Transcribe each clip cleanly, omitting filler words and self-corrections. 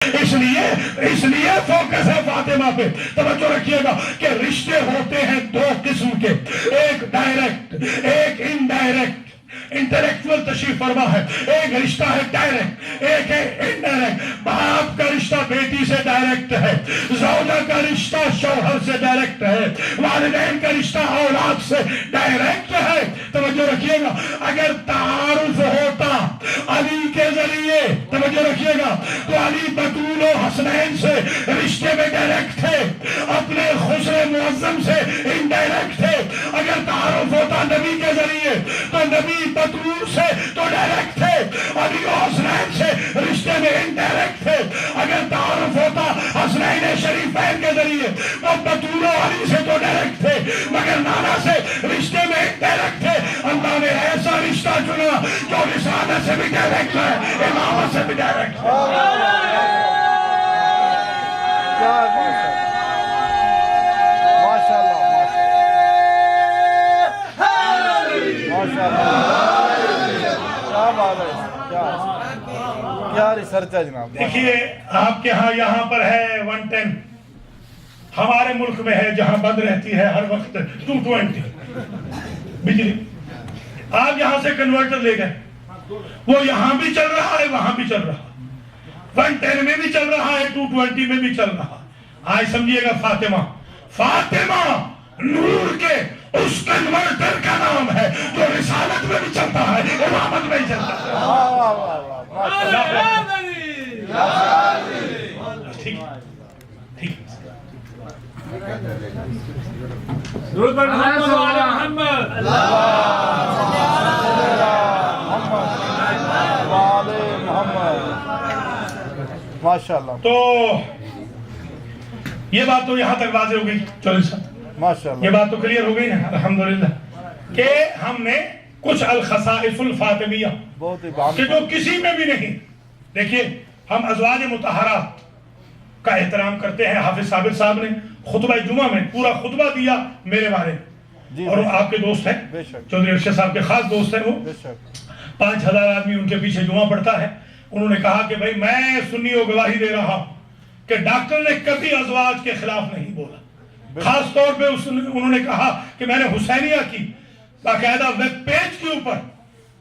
اس لیے فوکس ہے فاطمہ پہ. توجہ رکھیے گا کہ رشتے ہوتے ہیں دو قسم کے، ایک ڈائریکٹ ایک انڈائریکٹ. انٹلیکچوئل تشریف فرما ہے. ایک رشتہ ہے ڈائریکٹ، ایک ہے انڈائریکٹ. باپ کا رشتہ بیٹی سے ڈائریکٹ ہے، زوجہ کا رشتہ شوہر سے ڈائریکٹ ہے، والدین کا رشتہ اولاد سے ڈائریکٹ ہے. توجہ رکھیے گا اگر تعارف ہوتا علی کے ذریعے، توجہ رکھیے گا، تو علی بطول و حسنین سے رشتے میں ڈائریکٹ تھے، اپنے خسر معظم سے انڈائریکٹ تھے. اگر تعارف ہوتا نبی کے ذریعے تو نبی بطول سے تو ڈائریکٹ تھے، علی و حسنین سے رشتے میں انڈائریکٹ تھے. اگر تعارف ہوتا حسنین شریفین کے ذریعے تو بطول و علی سے تو ڈائریکٹ تھے، مگر نانا سے رشتے میں انڈائریکٹ تھے. اللہ نے ایسا رشتہ چنا جو رسالت سے بھی ڈائریکٹ ہے، امامت سے بھی ڈائریکٹ ہے. کیا ریسرچ ہے جناب. دیکھیے آپ کے ہاں یہاں پر ہے 110، ہمارے ملک میں ہے جہاں بند رہتی ہے ہر وقت 220 بجلی. آپ یہاں سے کنورٹر لے گئے، وہ یہاں بھی چل رہا ہے وہاں بھی چل رہا ہے، 110 میں بھی چل رہا ہے 220 میں بھی چل رہا. آج سمجھیے گا فاطمہ نور کے اس کنورٹر کا نام ہے جو رسالت میں بھی چلتا ہے، امامت میں بھی چلتا ہے. ٹھیک ٹھیک. درود بر محمد و آل محمد. ماشاءاللہ. تو یہ بات تو یہاں تک واضح ہو گئی. چلو صاحب ماشاءاللہ یہ بات تو کلیئر ہو گئی نا الحمدللہ کہ ہم نے کچھ الخصائص الفاطمیہ کہ جو کسی میں بھی نہیں. دیکھیے ہم ازواج مطہرات کا احترام کرتے ہیں. حافظ صابر صاحب نے خطبہ جمعہ میں پورا خطبہ دیا میرے بارے میں، اور وہ آپ کے دوست ہیں، چودھری ارشد صاحب کے خاص دوست ہیں. وہ 5000 آدمی ان کے پیچھے جمعہ پڑھتا ہے. انہوں نے کہا کہ بھائی میں سنی و گواہی دے رہا ہوں کہ ڈاکٹر نے کبھی ازواج کے خلاف نہیں بولا. خاص طور پہ انہوں نے کہا کہ میں نے حسینیہ کی باقاعدہ ویب پیج کے اوپر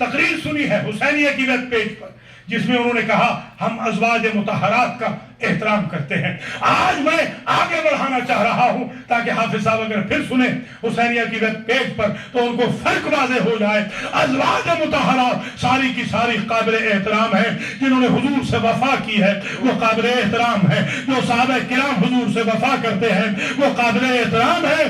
تقریر سنی ہے، حسینیہ کی ویب پیج پر، جس میں انہوں نے کہا ہم ازواج مطہرات کا احترام کرتے ہیں. آج میں آگے بڑھانا چاہ رہا ہوں تاکہ حافظ صاحب اگر پھر سنیں حسینیہ کی ویب پیج پر تو ان کو فرق واضح ہو جائے. ازواج مطہرات ساری کی ساری قابل احترام ہیں. جنہوں نے حضور سے وفا کی ہے وہ قابل احترام ہے. جو صحابہ کرام حضور سے وفا کرتے ہیں وہ قابل احترام ہے.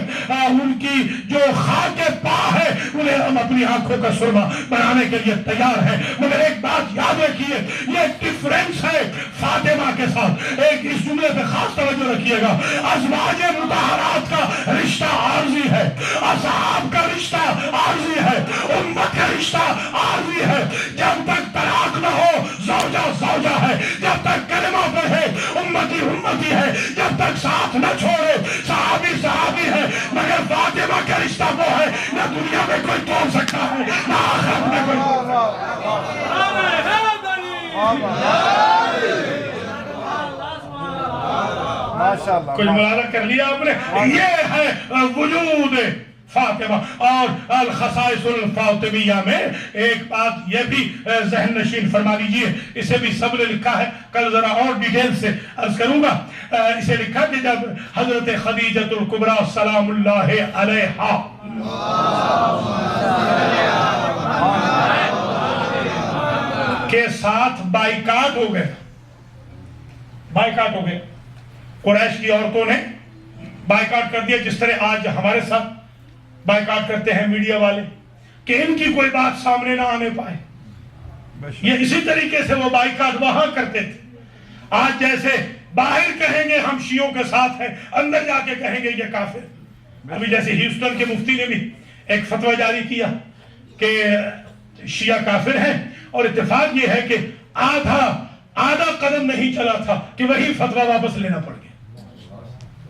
ان کی جو خاک پا ہے انہیں ہم اپنی آنکھوں کا سرما بنانے کے لیے تیار ہیں. مگر ایک بات یاد رکھیے، یہ ڈفرینس ہے فاطمہ کے ساتھ. ایک اس جملے پہ خاص توجہ رکھیے گا، ازواج مطہرات کا رشتہ عارضی ہے، اصحاب کا رشتہ عارضی ہے، امت کا رشتہ عارضی ہے. جب تک طلاق نہ ہو زوجہ ہے، جب تک کلمہ پڑھے امتی ہے، جب تک ساتھ نہ چھوڑے صحابی ہے. مگر فاطمہ کا رشتہ وہ ہے نہ دنیا میں کوئی توڑ سکتا ہے نہ آخرت میں کوئی توڑ سکتا ہے. کچھ ملالہ کر لیا آپ نے. یہ ہے وجود فاطمہ. اور الخصائص الفاطمیہ میں ایک بات یہ بھی ذہن نشین فرما لیجئے، اسے بھی سب نے لکھا ہے، کل ذرا اور ڈیٹیل سے عرض کروں گا. اسے لکھا کہ جب حضرت خدیجۃ الکبریٰ سلام اللہ علیہا کے ساتھ بائیکاٹ ہو گئے، قریش کی عورتوں نے بائیکاٹ کر دیا، جس طرح آج ہمارے ساتھ بائیکاٹ کرتے ہیں میڈیا والے کہ ان کی کوئی بات سامنے نہ آنے پائے. یہ اسی طریقے سے وہ بائیکاٹ وہاں کرتے تھے. آج جیسے باہر کہیں گے ہم شیعوں کے ساتھ ہیں، اندر جا کے کہیں گے یہ کافر. ابھی جیسے ہیوسٹن کے مفتی نے بھی ایک فتویٰ جاری کیا کہ شیعہ کافر ہیں، اور اتفاق یہ ہے کہ آدھا قدم نہیں چلا تھا کہ وہی فتویٰ واپس لینا پڑ گیا.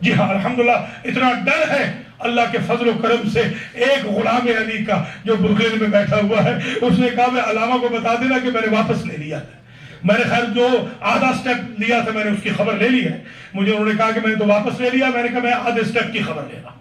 جی ہاں الحمدللہ اتنا ڈر ہے اللہ کے فضل و کرم سے. ایک غلام علی کا جو برکلن میں بیٹھا ہوا ہے، اس نے کہا میں علامہ کو بتا دینا کہ میں نے واپس لے لیا ہے. میں نے خیر جو آدھا سٹیپ لیا تھا میں نے اس کی خبر لے لی ہے. مجھے انہوں نے کہا کہ میں نے تو واپس لے لیا. میں نے کہا میں آدھے سٹیپ کی خبر لے رہا.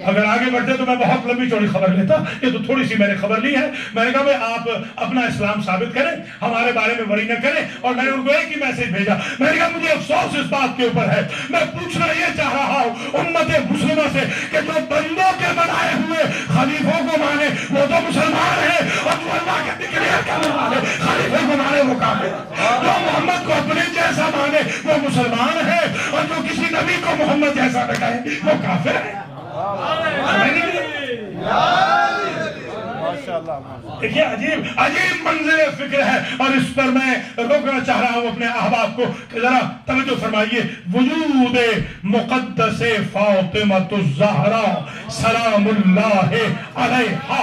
اگر آگے بڑھتے تو میں بہت لمبی چوڑی خبر لیتا. یہ تو تھوڑی سی میں نے خبر لی ہے. میں نے کہا بھائی آپ اپنا اسلام ثابت کریں, ہمارے بارے میں وری نہ کریں. اور میں نے ان کو ایک ہی میسج بھیجا. میں نے کہا مجھے افسوس اس بات کے اوپر ہے, میں پوچھنا یہ چاہ رہا ہوں امت مسلمہ سے کہ جو بندوں کے بنائے ہوئے خلیفوں کو مانے وہ تو مسلمان ہیں, اور جو اللہ کے ڈکلیئر کرنے والے خلیفے کو مانے وہ کافر ہیں. جو محمد کو اپنے جیسا مانے وہ مسلمان ہے, اور جو کسی نبی کو محمد جیسا نہ کہے وہ کافر ہے. دیکھیے عجیب منظر فکر ہے. اور اس پر میں روکنا چاہ رہا ہوں اپنے احباب کو کہ ذرا توجہ فرمائیے. وجود مقدس فاطمۃ الزہرا سلام اللہ علیہا,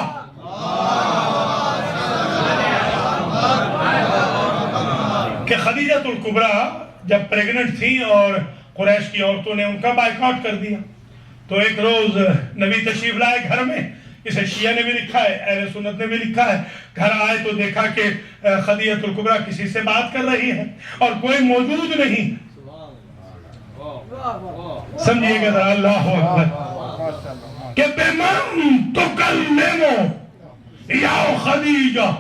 کہ خدیجہ الکبریٰ جب پریگننٹ تھی اور قریش کی عورتوں نے ان کا بائیکاٹ کر دیا, تو ایک روز نبی تشریف لائے گھر میں. اسے شیعہ نے بھی لکھا ہے, اہل سنت نے بھی لکھا ہے. گھر آئے تو دیکھا کہ خدیجہ الکبریٰ کسی سے بات کر رہی ہے اور کوئی موجود نہیں. سمجھیے گا ذرا, اللہ اکبر, کہ بمن تکلمو یا خدیجہ,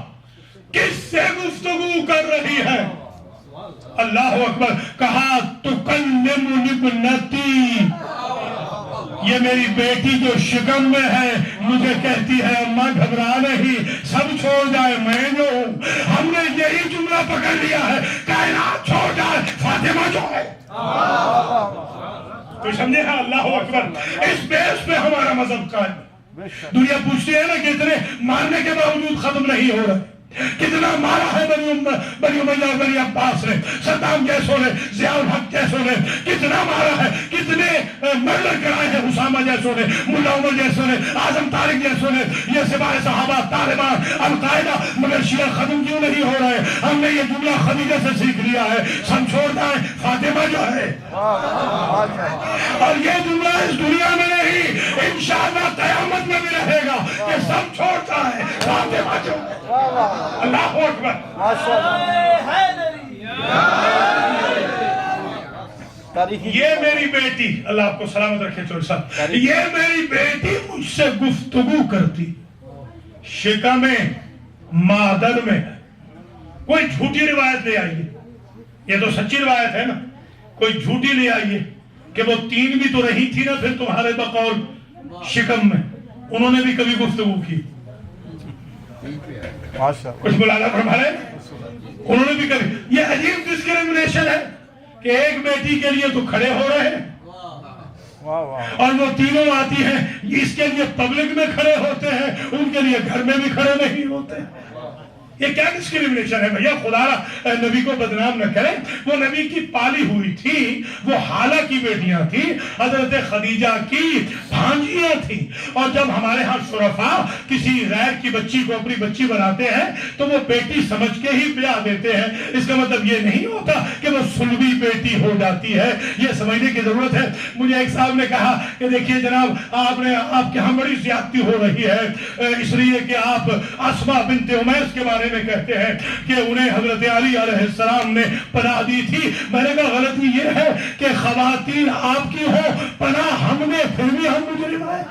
کس سے گفتگو کر رہی ہے؟ اللہ اکبر. کہا تکلم ابنتی, یہ میری بیٹی جو شکم میں ہے مجھے کہتی ہے اماں گھبرا نہیں, سب چھوڑ جائے میں جو ہوں. ہم نے یہی جملہ پکڑ لیا ہے, کائنات چھوڑ جائے فاطمہ جو ہے. تو سمجھے ہاں, اللہ اکبر. اس بیس پہ ہمارا مذہب قائم. دنیا پوچھتی ہے نا کہ اتنے مارنے کے باوجود ختم نہیں ہو رہے. کتنا مارا ہے بنی امیہ بنی عباس نے, صدام جیسوں نے, ضیاء الحق جیسوں نے کتنا مارا ہے, کتنے مرڈر کرائے ہیں اسامہ جیسوں نے, ملا عمر جیسوں نے, اعظم طارق جیسوں نے, یہ سپاہ صحابہ, طالبان, القاعدہ, مگر شیعہ ختم کیوں نہیں ہو رہے؟ ہم نے یہ جملہ خدیجہ سے سیکھ لیا ہے, سب چھوڑتا ہے فاطمہ جو ہے. اور یہ جملہ اس دنیا میں نہیں, انشاءاللہ قیامت میں بھی رہے گا کہ سب چھوڑتا ہے فاطمہ جو ہے. اللہ اکبر. یہ میری بیٹی, اللہ آپ کو سلامت رکھے چور صاحب, یہ میری بیٹی مجھ سے گفتگو کرتی شکم مادر میں. کوئی جھوٹی روایت لے آئیے, یہ تو سچی روایت ہے نا, کوئی جھوٹی لے آئیے کہ وہ 3 بھی تو رہی تھی نا پھر تمہارے بقول شکم میں, انہوں نے بھی کبھی گفتگو کی. کچھ بلانا فرما رہے ہیں, انہوں نے بھی کبھی. یہ عجیب ڈسکریمنیشن ہے کہ ایک بیٹی کے لیے تو کھڑے ہو رہے ہیں اور وہ تینوں آتی ہیں, اس کے لیے پبلک میں کھڑے ہوتے ہیں, ان کے لیے گھر میں بھی کھڑے نہیں ہوتے. یہ کیا ڈسکریمنیشن ہے بھیا؟ خدا را نبی کو بدنام نہ کریں. وہ نبی کی پالی ہوئی تھی, وہ حالہ کی بیٹیاں تھیں, حضرت خدیجہ کی بھانجیاں تھیں. اور جب ہمارے ہاں شرفاء کسی غیر کی بچی کو اپنی بچی بناتے ہیں تو وہ بیٹی سمجھ کے ہی بیاہ دیتے ہیں. اس کا مطلب یہ نہیں ہوتا کہ وہ سلبی بیٹی ہو جاتی ہے, یہ سمجھنے کی ضرورت ہے. مجھے ایک صاحب نے کہا کہ دیکھیے جناب, آپ کے ہاں بڑی زیادتی ہو رہی ہے اس لیے کہ آپ اسماء بنت امیس کے بارے میں کہتے ہیں کہ انہیں حضرت علی علیہ السلام نے پناہ دی تھی. میں نے کہا غلطی یہ ہے کہ خواتین آپ کی ہو, پناہ ہم نے, پھر بھی ہم مجرم ہیں.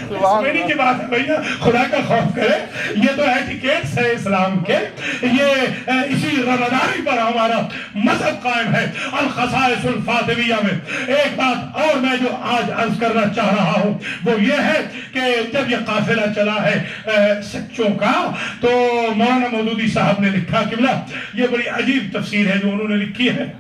سمجھنے کی بات ہے بھیا, خدا کا خوف کرے. یہ تو ایٹیکیٹس ہے اسلام کے, یہ اسی رواداری پر ہمارا مذہب قائم ہے. الخصائص الفاطمیہ میں ایک بات اور میں جو آج عرض کرنا چاہ رہا ہوں وہ یہ ہے کہ جب یہ قافلہ چلا ہے سچوں کا, تو مولانا مودودی صاحب نے لکھا قبلہ, یہ بڑی عجیب تفسیر ہے جو انہوں نے لکھی ہے,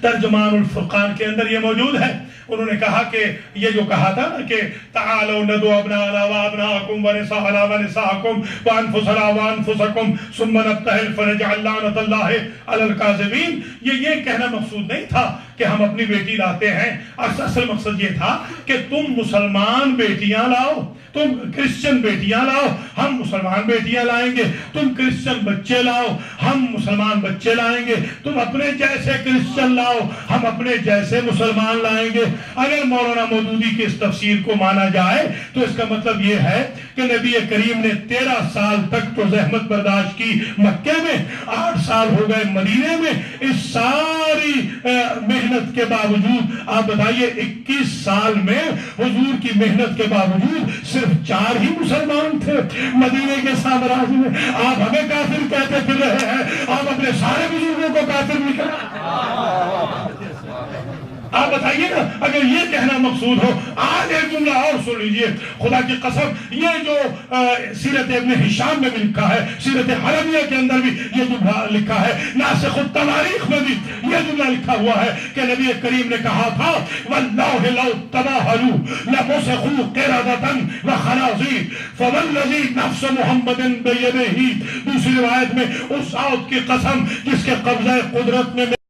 ترجمان الفرقان کے اندر یہ موجود ہے. انہوں نے کہا کہ یہ جو کہا تھا نا کہ تعالوا ندعو ابناءنا وابناءکم ونساءنا ونساءکم وانفسنا وانفسکم ثم نبتہل فنجعل لعنت اللہ علی الکاذبین, یہ کہنا مقصود نہیں تھا کہ ہم اپنی بیٹی لاتے ہیں. اصل مقصد یہ تھا کہ تم مسلمان بیٹیاں لاؤ, تم کرسچن بیٹیاں لاؤ, ہم مسلمان بیٹیاں لائیں گے. تم کرسچن بچے لاؤ, ہم مسلمان بچے لائیں گے. تم اپنے جیسے کرسچن لاؤ, ہم اپنے جیسے مسلمان لائیں گے. اگر مولانا مودودی کی اس تفسیر کو مانا جائے تو اس کا مطلب یہ ہے کہ نبی کریم نے 13 سال تک تو زحمت برداشت کی مکے میں، 8 سال ہو گئے مدینے میں، اس ساری محنت کے باوجود آپ بتائیے 21 سال میں حضور کی محنت کے باوجود صرف 4 ہی مسلمان تھے مدینے کے سامراج میں. آپ ہمیں کافر کہتے پھر رہے ہیں، آپ اپنے سارے بزرگوں کو کافر نہیں کہتے. آپ بتائیے نا، اگر یہ کہنا مقصود ہو. آج ایک جملہ اور سن لیجئے، خدا کی قسم یہ جو سیرت ابن ہشام میں بھی لکھا ہے، سیرت حرمیہ کے اندر بھی یہ جملہ لکھا ہے، ناسخ التواریخ میں بھی یہ جملہ لکھا ہوا ہے کہ نبی کریم نے کہا تھا وَاللَّهِ لَوْ تَبَاهَلُوا لَمُسِخُوا قِرَدَةً وَخَنَازِيرَ فَوَالَّذِي نَفْسُ مُحَمَّدٍ بِيَدِهِ. دوسری روایت میں اس ذات کی قسم جس کے قبضہ قدرت میں